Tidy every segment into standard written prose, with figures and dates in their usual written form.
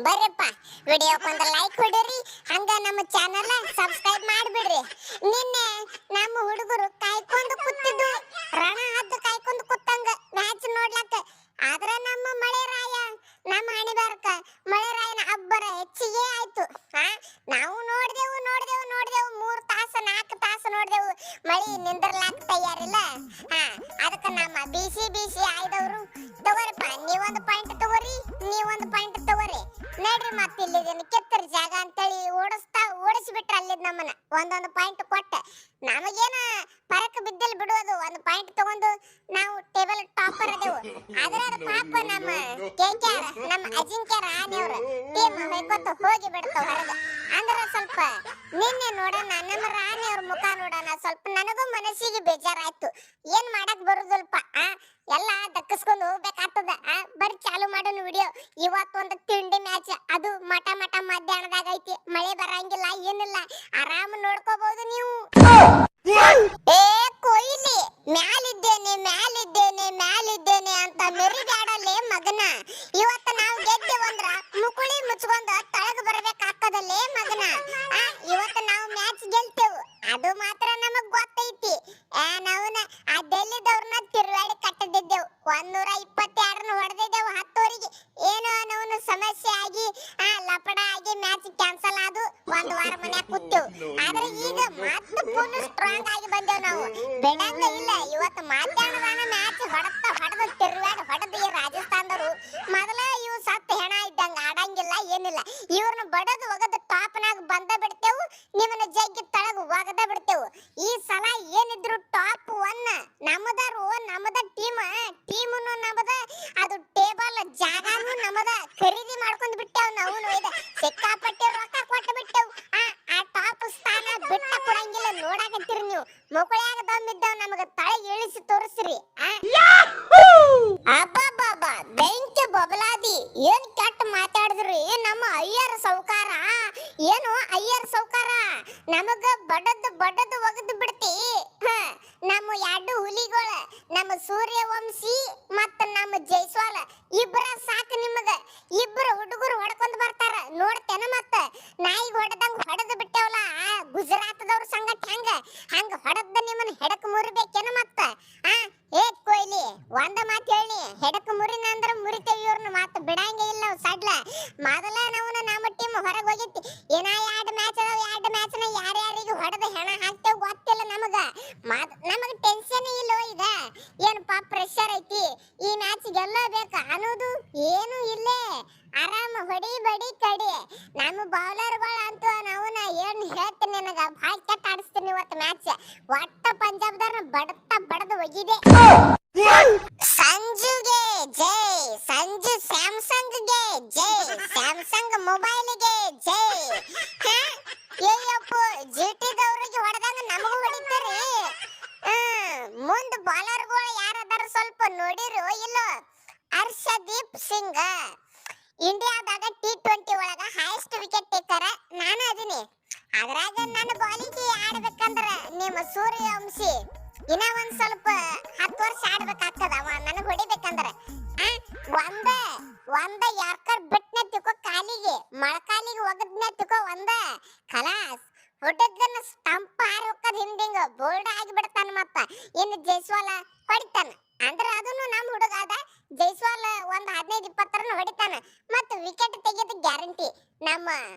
ಬರ್ರಪ್ಪ ವಿಡಿಯೋಕ್ಕೊಂದು like ಹೊಡಿರಿ, ಹಂಗ ನಮ್ಮ channel subscribe ಮಾಡಿಬಿಡ್ರಿ. ನಿನ್ನೆ ನಮ್ಮ ಹುಡುಗರು ಕಾಯ್ಕೊಂಡು ಕೂತಿದ್ದು, ರಣ ಹದ್ದು ಕಾಯ್ಕೊಂಡು ಕೂತಂಗ ಮ್ಯಾಚ್ ನೋಡ್ಲಕ್ಕ. ಆದ್ರೆ ನಮ್ಮ ಮಳೆರಾಯ, ನಮ್ಮ ಹಣಿಬಾರಕ ಮಳೆರಾಯನ ಅಬ್ಬರ ಹೆಚ್ಚಿಗೆ ಆಯ್ತು. ನಾವು ನೋಡ್ದೆವು 3 ತಾಸು 4 ತಾಸು ನೋಡ್ದೆವು, ಮಳಿ ನಿಂದ್ರಲಾಕ ತಯಾರಿಲ್ಲ. ಅದಕ್ಕೆ ನಮ್ಮ ಬಿಸಿ ಆಯ್ದವರು ತಗೋರಪ್ಪ, ನೀವೊಂದು ಪಾಯಿಂಟ್ ತಗೋರಿ, ನೀವೊಂದು ಪಾಯಿಂಟ್ ತಗೋರಿ, ನೋಡ್ರಿ. ಮತ್ತೆ ಇಲ್ಲಿದೇನು ಕೆತ್ತರಿ ಜಾಗ ಅಂತೇಳಿ ಓಡಿಸ್ಬಿಟ್ರ ಅಲ್ಲಿದ್ ನಮ್ಮನ್ನ ಒಂದೊಂದು ಪಾಯಿಂಟ್ ಕೊಟ್ಟ. ನಮಗೇನ ಪರಕ ಬಿದ್ದಲ್ಲಿ ಬಿಡೋದು, ಒಂದು ಪಾಯಿಂಟ್ ತಗೊಂಡು ನಾವು ಟೇಬಲ್ ಟಾಪರ್ ಅದೇವು. ಆದ್ರೆ ಅದು ಪಾಪ ನಮ್ಮ KKR, ನಮ್ಮ ಅಜಿಂಕ್ಯ ರಾಣಿಯವ್ರ ಟೀಮ್ ಹೊಯ್ಕೊತ ಹೋಗಿ ಬಿಡ್ತಾವ ಹೊರಗೆ. ಅಂದ್ರೆ ಸ್ವಲ್ಪ ನಿನ್ನೆ ನೋಡೋಣ, ನಮ್ಮ ರಾಣಿಯವ್ರ ಮುಖ ನೋಡೋಣ, ಸ್ವಲ್ಪ ನನಗೂ ಮನಸ್ಸಿಗೆ ಬೇಜಾರಾಯ್ತು. ಏನ್ ಮಾಡಕ್ ಬರುದಲ್ಪ, ಎಲ್ಲ ದಕ್ಕಿಸ್ಕೊಂಡು ಹೋಗ್ಬೇಕಾಗ್ತದ. ಬರ್ರಿ ಚಾಲು ಮಾಡೋಣ ವಿಡಿಯೋ. ಇವತ್ತೊಂದು ತಿಂಡಿ ಮ್ಯಾಚ್, ಅದು ಮಟ ಮಧ್ಯಾಹ್ನದಾಗ ಐತಿ. ಮಳೆ ಬರಂಗಿಲ್ಲ, ಏನಿಲ್ಲ, ಆರಾಮ್ ನೋಡ್ಕೋಬಹುದು ನೀವು. ಏ ಕೊಯ್ಲಿ, ಮ್ಯಾಲಿದ್ದೇನೆ ಅಂತ ಮೆರಿಬ್ಯಾಡಲ್ಲೇ ಮಗನ. ಇವತ್ತು ನಾವು ಗೆದ್ದೇವಂದ್ರ ಮುಕುಳಿ ಮುಚ್ಕೊಂಡ ತಳಗ ಬರ್ಬೇಕಾಗ್ತದಲ್ಲೇ ಮಗನ. ಇವತ್ತು ನಾವು ಮ್ಯಾಚ್ ಗೆಲ್ತೇವು, ಅದು ಮಾತ್ರ ನಮಗ್ ಗೊತ್ತೈತಿ. ನಾವುನ ಆ ಡೆಲ್ಲಿದವ್ರನ್ನ ತಿರುವಾಡಿ ಕಟ್ಟದಿದ್ದೆವು, 122 ಹೊಡೆದಿದ್ದೆವು 10 ಏನೋ ನಾವು ಸಮಸ್ಯೆ ಆಗಿ ಲಪಡ ಆಗಿ ಮ್ಯಾಚ್ ಕ್ಯಾನ್ಸಲ್ ಆದು 1 ವಾರ ಮನ್ಯಾಗ ಕೂತೇವು. ಆದ್ರೆ ಈಗ ಮತ್ತೆ ಫುಲ್ ಸ್ಟ್ರಾಂಗ್ ಆಗಿ ಬಂದೇವು ನಾವು, ಬಿಡಂಗ ಇಲ್ಲ. ಇವತ್ತು ಮಧ್ಯಾಹ್ನದಾನ ಮ್ಯಾಚ್ ಹೊಡೆದು ತಿರುವಾಡಿ ಹೊಡೆದು ಈ ರಾಜಸ್ಥಾನದವರು ಮೊದಲ ಇವು ಸತ್ತು ಹೆಣ ಇದ್ದಂಗ ಆಡಂಗಿಲ್ಲ, ಏನಿಲ್ಲ. ಇವ್ರನ್ನ ಬಡದು ಒಗದು ಟಾಪ್ನಾಗ ಬಂದ ಬಿಡ್ತೇವು, ನಿಮ್ಮನ್ನ ಜಗ್ಗಿ ತಳಗ ಒಗದ ಬಿಡ್ತೇವು. ಈ ಸಲ ಏನಿದ್ರು ಟಾಪ್ 1 ನಮ್ಮದಾರು, ನಮ್ಮದ ಟೀಮನ್ನು ನಮ್ಮದ, ಅದು ಟೇಬಲ್ ಜಾಗನೂ ನಮ್ಮದ. ಖರೀದಿ ಮಾಡ್ಕೊಂಡ್ ಬಿಟ್ಟೆವು ನಾವು, ಸಿಕ್ಕಾಪಟ್ಟೆ ರೊಕ್ಕ ಕೊಟ್ಟು ಬಿಟ್ಟೆವು. ಆ ಟಾಪ್ ಸ್ಥಾನ ಬಿಟ್ಟ ಕೊಡಂಗಿಲ್ಲ. ನೋಡಾಕತ್ತೀರಿ ನೀವು, ಮುಕುಳ್ಯಾಗ ದಮ್ಮಿದ್ದೇವ್, ನಮಗ ತಳಗ ಇಳಿಸಿ ತೋರಿಸ್ರಿ. ಅಬ್ಬಬ್ಬಬ್ಬ, ಬೆಂಕಿ ಬಬಲಾದಿ, ಏನ್ ಕೆಟ್ಟ ಮಾತಾಡಿದ್ರಿ ನಮ್ಮ ಅಯ್ಯರ್ ಸೌಕಾರ. ಏನು ಅಯ್ಯರ್ ಸೌಕಾರ, ನಮಗ ಬಡದು ಒಗದು ಬಿಡ್ತಿ. ನಮ್ಮ 2 ಹುಲಿಗಳು, ನಮ್ಮ ಸೂರ್ಯವಂಶಿ ಮತ್ತ ನಮ್ಮ ಜೈಸ್ವಾಲ ಇಬ್ಬರ ಸಾಕು ನಿಮಗ. ಇಬ್ಬರು ಹುಡುಗರು ಹೊಡ್ಕೊಂಡ್ ಬರ್ತಾರ, ನೋಡ್ತೇನ. ಮತ್ತ ನಾಯಿಗೆ ಹೊಡೆದಂಗ ಹೊಡೆದು ಬಿಟ್ಟೇವಲ್ಲ ಗುಜರಾತದವ್ರ ಸಂಗಟ, ಹಂಗ ಹೊಡೆದ ನಿಮ್ಮನ್ನ ಹೆಡಕ್ ಮುರಿಬೇಕೇನ. ಮತ್ತ ಏ ಕೊಯ್ಲಿ, ಒಂದ ಮಾತು ಹೇಳಿ, ಹೆಡಕ್ ಮುರಿನ ಅಂದ್ರ ಮುರಿತೇವಿ ಇವ್ರನ್ನ, ಮಾತು ಬಿಡಂಗೇ ಇಲ್ಲ ಸಡ್ಲ. ಮೊದಲ ನಮ್ಮ ಟೀಮ್ ಹೊರಗೆ ಹೋಗಿತ್ತು, ಏನ 2 ಮ್ಯಾಚ್ ಅದಾವ, 2 ಮ್ಯಾಚ್ನ ಯಾರ್ಯಾರಿಗೆ ಹೊಡೆದ ಹೆಣ ಹಾಕ್ತೇವ್ ಗೊತ್ತಿಲ್ಲ ನಮಗ. ನಮಗ ಟೆನ್ಷನ್ ಇಲ್ಲ. ಈಗ ಏನಪ್ಪಾ ಪ್ರೆಷರ್ ಐತಿ, ಈ ಮ್ಯಾಚ್ ಗೆಲ್ಲಬೇಕು ಅನ್ನೋದು ಏನು ಇಲ್ಲೇ. ಆರಾಮ ಹೊಡಿ ಬಡಿ ಕಡಿ. ನಮ್ಮ ಬೌಲರ್ಗಳು ಅಂತೂ ನಾವುನ ಏನ್ ಹೇಳ್ತೀನಿ, ನನಗ ಭಾಳ ಕೆಟ್ಟ ಆಡಿಸ್ತೀನಿ ಇವತ್ತು ಮ್ಯಾಚ್. ಒಟ್ಟ ಪಂಜಾಬ್ದವ್ರನ್ನ ಬಡದು ಒಗಿದೆ. ಸಂಜುಗೆ ಜೈ, ಸಂಜು ಸ್ಯಾಮ್ಸಂಗ್ಗೆ ಜೈ, ಸ್ಯಾಮ್ಸಂಗ್ ಮೊಬೈಲ್ಗೆ ಜೈ. ಏಯಪ್ಪ, ಜಿಟಿದವ್ರಿಗೆ ಹೊಡೆದಂಗ ನಮಗೂ ಹೊಡಿತೀರಿ. ಮುಂದ ಬಾಲರ್ಗಳು ಯಾರದಾರ ಸ್ವಲ್ಪ ನೋಡಿರೋ ಇಲ್ಲೋ. ಹರ್ಷದೀಪ್ ಸಿಂಗ್ ಇಂಡಿಯಾದಾಗ T20 ಒಳಗ ಹೈಯೆಸ್ಟ್ ವಿಕೆಟ್ ಟೇಕರ್ ನಾನು ಅದೀನಿ. ಅದ್ರಾಗ ನನ್ನ ಬಾಲಿಗೆ ಆಡ್ಬೇಕಂದ್ರ ನಿಮ್ಮ ಸೂರ್ಯವಂಶಿ ಇನ್ನ ಒಂದ್ ಸ್ವಲ್ಪ 10 ವರ್ಷ ಆಡ್ಬೇಕಾಗ್ತದ. ಅವ ನನಗ್ ಹೊಡಿಬೇಕಂದ್ರ ಒಂದ ಯಾರ್ಕರ್ ಬಿಟ್ನೆ ತಿಕ್ಕೋ, ಕಾಲಿಗೆ ಮೊಳಕಾಲಿಗೆ ಒಗದ್ನೆ ತಿಕ್ಕೋ, ಒಂದ ಖಲಾಸ್ ಹೊಡೆದನ್ನ ಸ್ಟಂಪ್ ಹಾರಿ ಹೋಗದ್ ಹಿಂದಿಂಗ ಬೋಲ್ಡ್ ಆಗಿ ಬಿಡ್ತಾನ. ಮತ್ತ ಇನ್ನು ಜೈಸ್ವಾಲ ಹೊಡಿತಾನ, ಅಂದ್ರ ಅದನ್ನು ನಮ್ಮ ಹುಡುಗ ಅದ. ಜೈಸ್ವಾಲ್ ಒಂದ್ 15-20 ರನ್ ಹೊಡಿತಾನ, ಮತ್ತ ವಿಕೆಟ್ ತೆಗೆಯೋದು ಗ್ಯಾರಂಟಿ. ನಮ್ಮ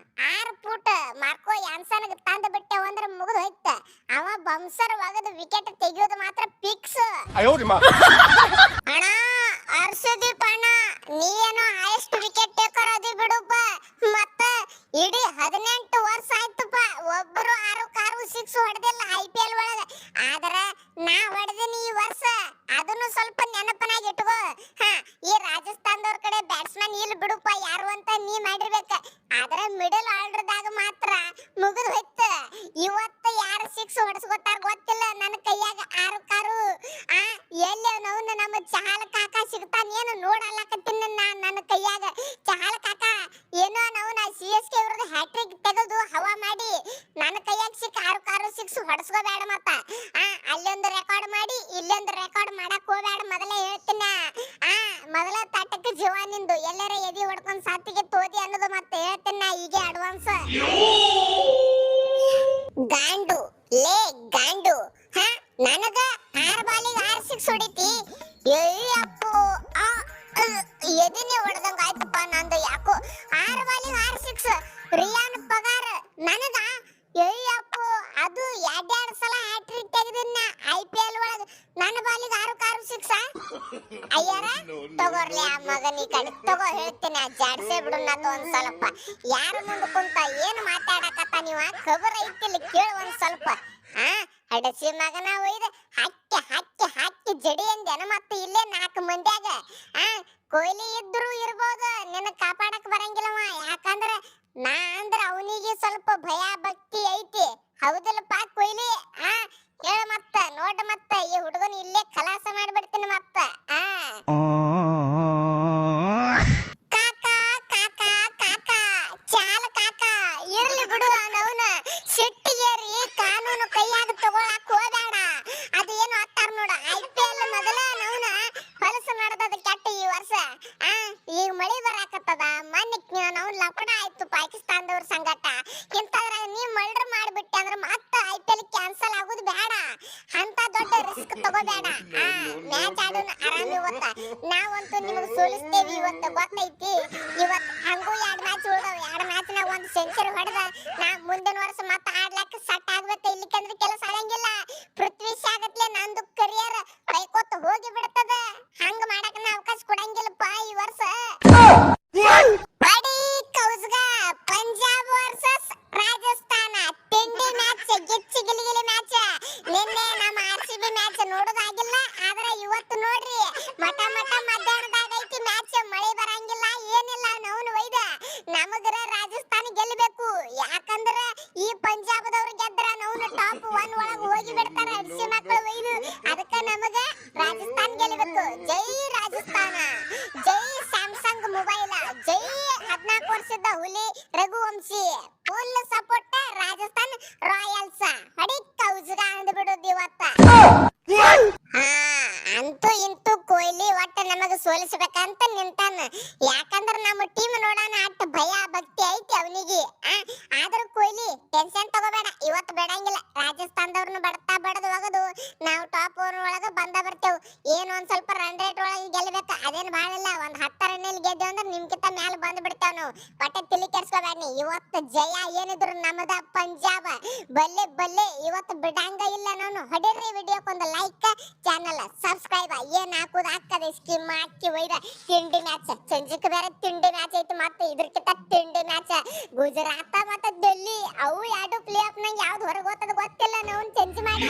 6 ಫೂಟ್ ಮಾರ್ಕೋ ಯಾನ್ಸನ್ಗೆ ತಂದು ಬಿಟ್ಟೆವು ಅಂದ್ರೆ ಮುಗಿದು ಹೋಯ್ತ. ಅವ ಬಂಸರ್ ಒಗದು ವಿಕೆಟ್ ತೆಗೆಯೋದು ಮಾತ್ರ ಫಿಕ್ಸ್. ಅಣ್ಣ ಹರ್ಷದೀಪ್ ಅಣ್ಣ, ನೀ ಏನೋ ಹೈಯೆಸ್ಟ್ ವಿಕೆಟ್ ಟೇಕರ್ ಅದಿ ಬಿಡುಪ್ಪ. ಮತ್ತ ಇಡೀ 18 ವರ್ಷ ಆಯ್ತಪ್ಪ, ಒಬ್ಬರು 6 ಹೊಡೆದಿಲ್ಲ IPL ಒಳಗ. ಆದ್ರ ನಾ ಹೊಡೆದಿನಿ ಈ ವರ್ಷ, ಅದನ್ನು ಸ್ವಲ್ಪ ನೆನಪನಾಗಿ ಇಟ್ಕೋ. ಈ ರಾಜಸ್ಥಾನದವ್ರ ಕಡೆ ಬ್ಯಾಟ್ಸ್ಮನ್ ಇಲ್ಲಿ ಬಿಡುಪ್ಪ ಯಾರು ಅಂತ ನೀ ಮಾಡಿರ್ಬೇಕ. ಆದ್ರ ಮಿಡಲ್ ಆರ್ಡರ್ದಾಗ ಮಾತ್ರ ಮುಗಿದು ಹೋಯ್ತ. ಇವತ್ತು ಯಾರು 6 ಹೊಡೆಸ್ಕೊತಾರ ಗೊತ್ತಿಲ್ಲ. ನನ್ನ ಕೈಯಾಗ 6 ಕಾರು. ಎಲ್ಲಿ ನಾವು ನಮ್ಮ ಚಹಾಲ ಕಾಕ ಸಿಗ್ತಾನೇನು ನೋಡಲ್ಲಕತ್ತೀನಿ ನನ್ನ ಕೈಯಾಗ. ಚಹಾಲ ಕಾಕ ಏನೋ ನಾವು CSK ಅವ್ರದ್ದು ಹ್ಯಾಟ್ರಿಕ್ ತೆಗೆದು ಹವಾ ಮಾಡಿ ನನ್ನ ಕೈಯಾಗ ಸಿಕ್ಕ 6 ಹೊಡೆಸ್ಕೋಬೇಡ. ಮತ್ತ ಅಲ್ಲೊಂದು ರೆಕಾರ್ಡ್ ಮಾಡಿ ಇಲ್ಲೊಂದು ರೆಕಾರ್ಡ್ ಮಾಡಕ್ ಹೋಗ್ಬೇಡ. ಮೊದಲೇ ಹೇಳ್ತೀನಿ, ಮೊದಲ ತಟ್ಟಕ್ಕೆ ಜೀವ ನಿಂದು ಎಲ್ಲರ ಎದಿ ಹೊಡ್ಕೊಂಡ್ ಸಾತಿಗೆ ತೋದಿ ಅನ್ನೋದು ಮತ್ತೆ ಹೇಳ್ತೀನಿ ನಾ ಈಗ ಅಡ್ವಾನ್ಸ್ ಗಾಂಡು ಲೇ ಗಾಂಡು ಹ ನನಗ 6 ಬಾಲಿಗೆ 6 ಸಿಕ್ಸ್ ಹೊಡಿತಿ ಅಯ್ಯಪ್ಪೋ ಎದಿನೇ ಹೊಡೆದಂಗ ಆಯ್ತಪ್ಪ ನಂದು ಯಾಕೋ 6 ಬಾಲಿಗೆ 6 ಸಿಕ್ಸ್ ರಿಯಾನ್ ಪಗಾರ ನನಗ ಅಯ್ಯಪ್ಪೋ ಅದು ಎರಡೆರಡು ಸಲ ಹ್ಯಾಟ್ರಿಕ್ ತೆಗೆದಿನ IPL ಒಳಗ ನನ್ನ ಬಾಲಿಗೆ 6 ಸಿಕ್ಸ್ ಅಯ್ಯಾರ ತಗೋರ್ಲಿ ಆ ಮಗನಿ ಕಡೆ ತಗೋ ಹೇಳ್ತೀನಿ ಜಾಡ್ಸೇ ಬಿಡು ನದು ಒಂದ್ ಸ್ವಲ್ಪ ಯಾರ ಮುಂದೆ ಕುಂತ ಏನು ಮಾತಾಡಕತ್ತ ನೀವ ಖಬರ್ ಐತಿಲ್ಲ ಕೇಳು ಒಂದ್ ಸ್ವಲ್ಪ ಅಡಸಿ ಮಗನ ಒಯ್ದ ಹಕ್ಕಿ ಜಡಿ ಅಂದೇನ ಮತ್ತೆ ಇಲ್ಲೇ 4 ಮಂದ್ಯಾಗ ಕೊಹ್ಲಿ ಇದ್ರು ಇರ್ಬೋದು ನಿನ್ನ ಕಾಪಾಡಕ್ ಬರಂಗಿಲ್ಲವ ಯಾಕಂದ್ರ ನಾ ಅಂದ್ರ ಅವನಿಗೆ ಸ್ವಲ್ಪ ಭಯ ಭಕ್ತಿ ಐತಿ ಹೌದಲ್ಲಪ್ಪ ಕೊಹ್ಲಿ ಹೇಳ ಮತ್ತ ನೋಡ ಮತ್ತ ಈ ಹುಡುಗನ ಇಲ್ಲೇ ಖಲಾಸ ಮಾಡ್ಬಿಡ್ತೀನಿ ಮತ್ತ ಕಾಕಾ ಕಾಕಾ ಕಾಕಾ ಚಾಲ ಕಾಕಾ ಇರ್ಲಿ ಬಿಡು ಅವನ ಸಿಟ್ಟಿಗೇರಿ ಕಾನೂನು ಕೈಯಾಗ ತಗೊಳಕ್ ಹೋಗ್ಬೇಡ ಅದೇನು ಆಗ್ತಾರ ನೋಡ IPL ಮೊದಲ ನವನ ಹೊಲಸು ನಡೆದದ ಕೆಟ್ಟ ಈ ವರ್ಷ ಈಗ ಮಳಿ ಬರಾಕತ್ತದ ಮನ್ನಿಕ್ ನಾವು ಲಪಡ ಆಯ್ತು ಪಾಕಿಸ್ತಾನದವ್ರ ಸಂಗಟ ಇಂತದ್ರಾಗ ನೀ ಮರ್ಡರ್ ಮಾಡ್ಬಿಟ್ಟೆ ಅಂದ್ರೆ ಮತ್ತೆ IPL ಕ್ಯಾನ್ಸಲ್ ಆಗೋದು ಬೇಡ ಅಂತ ದೊಡ್ಡ ರಿಸ್ಕ್ ತಗೋಬೇಡ ಮ್ಯಾಚ್ ಆಡೋಣ ಆರಾಮ ಇವತ್ತ ನಾವಂತೂ ನಿಮಗೆ ಸೋಲಿಸ್ತೇವಿ ಇವತ್ತು ಗೊತ್ತೈತಿ ಇವತ್ತು ಹಂಗೂ 2 ಮ್ಯಾಚ್ ಉಳ್ದವ 2 ಮ್ಯಾಚ್ ನಾಗ ಒಂದು ಸೆಂಚುರಿ ಹೊಡೆದ ನಾ ಮುಂದಿನ ವರ್ಷ ಮತ್ತೆ ಆಡ್ಲಕ್ಕ ಸಟ್ ಆಗ್ಬೇಕು ಇಲ್ಲಿಕಂದ್ರೆ ಕೆಲಸ ಆಗಂಗಿಲ್ಲ ಪೃಥ್ವಿ ಶಾಗತ್ಲೆ ನಂದು ಕರಿಯರ್ ಕೈಕೋತ ಹೋಗಿ ಬಿಡ್ತದ ಹಂಗ ಮಾಡಕ ನಾ ಅವಕಾಶ ಕೊಡಂಗಿಲ್ಲಪ್ಪ ಈ ವರ್ಷ ಬಡಿ ಕೌಸ್ಗ ಪಂಜಾಬ್ ವರ್ಸಸ್ ರಾಜಸ್ಥಾನ ತಿಂಡಿ ಮ್ಯಾಚ್ ಗಿಚ್ಚಿ ಗಿಲಿಗಿಲಿ ಮ್ಯಾಚ್ ನಿನ್ನೆ ನಮ್ಮ RCB ಮ್ಯಾಚ್ ನೋಡೋದಾಗಿಲ್ಲ ಆದ್ರೆ ಇವತ್ತು ನೋಡ್ರಿ ಮಠ ಮಧ್ಯಾಹ್ನದಾಗ ಐತಿ ಮ್ಯಾಚ್ ಮಳೆ ಬರಂಗಿಲ್ಲ ಏನಿಲ್ಲ ನವನು ಒಯ್ದ ನಮಗರ ರಾಜಸ್ಥಾನ ಗೆಲ್ಲಬೇಕು ಯಾಕಂದ್ರ ಈ ಪಂಜಾಬದವ್ರು ಗೆದ್ರ ನವನು ಟಾಪ್ 1 ಒಳಗ ಹೋಗಿ ಬಿಡ್ತಾರ ಅಡಿಸಿ ಮಕ್ಕಳು ಒಯ್ದು ಅದಕ್ಕ ನಮಗ ರಾಜಸ್ಥಾನ ಗೆಲ್ಲಬೇಕು ಜೈ ರಾಜಸ್ಥಾನ ಜೈ ಸ್ಯಾಮ್ಸಂಗ್ ಮೊಬೈಲ್ ಜೈ 14 ವರ್ಷದ ಹುಲಿ Raghuvanshi full support Rajasthan Royals ಹಡಿ ಕೌಜ್ಗ ಅಂದ್ಬಿಡೋದು ಇವತ್ತ ಅಂತೂ ಇಂತೂ ಕೊಹ್ಲಿ ಒಟ್ಟ ನಮಗ ಸೋಲಿಸಬೇಕಂತ ನಿಂತಾನ ಯಾಕಂದ್ರ ನಮ್ಮ ಟೀಮ್ ನೋಡೋಣ ಅಟ್ಟ ಭಯ ಭಕ್ತಿ ಐತಿ ಅವನಿಗೆ ಆದ್ರೂ ಕೊಹ್ಲಿ ಟೆನ್ಷನ್ ತಗೋಬೇಡ ಇವತ್ತು ಬೇಡಂಗಿಲ್ಲ ರಾಜಸ್ಥಾನದವ್ರನ್ನ ಬಡತಾ ಬಡದು ಹೋಗದು ನಾವು ಟಾಪ್ 1 ಒಳಗ ಬಂದ ಬರ್ತೇವ್ ಏನು ಒಂದ್ ಸ್ವಲ್ಪ ರನ್ ರೇಟ್ ಒಳಗೆ ಗೆಲ್ಲಬೇಕು ಅದೇನು ಬಾಳಿಲ್ಲ ಒಂದ್ 10 ರನ್ನಲ್ಲಿ ಗೆದ್ದೇವ್ ಅಂದ್ರೆ ನಿಮ್ಕಿಂತ ಮ್ಯಾಲ ಬಂದ್ ಬಿಡ್ತೇವ್ ನಾವು ಒಟ್ಟ ತಿಳಿ ಕೆಡ್ಸ್ಕೋಬೇಡಿ ಇವತ್ತು ಜಯ ಏನಿದ್ರು ನಮ್ಮದ ಪಂಜಾಬ್ ಬಲ್ಲೆ ಬಲ್ಲೆ ಇವತ್ತು ಬಿಡಂಗ ಇಲ್ಲ ನಾನು ಹೊಡಿರಿ ವಿಡಿಯೋಕ್ಕೊಂದು ಲೈಕ್ ಚಾನಲ್ ಸಬ್ಸ್ಕ್ರೈಬ್ ಏನ್ ಹಾಕುದು ಹಾಕದ ಸ್ಕಿಮ್ ಹಾಕಿ ಒಯ್ದ ತಿಂಡಿ ಮ್ಯಾಚ್ ಸಂಜೆಕ್ ಬೇರೆ ತಿಂಡಿ ಮ್ಯಾಚ್ ಐತಿ ಮತ್ತೆ ಇದ್ರಕ್ಕಿಂತ ತಿಂಡಿ ಮ್ಯಾಚ್ ಗುಜರಾತ್ ಮತ್ತೆ ಡೆಲ್ಲಿ ಅವು 2 ಪ್ಲೇ ಆಫ್ ನಂಗೆ ಯಾವ್ದು ಹೊರಗೆ ಹೋಗ್ತದ ಗೊತ್ತಿಲ್ಲ ನಾವು ಚೇಂಜ್ ಮಾಡಿ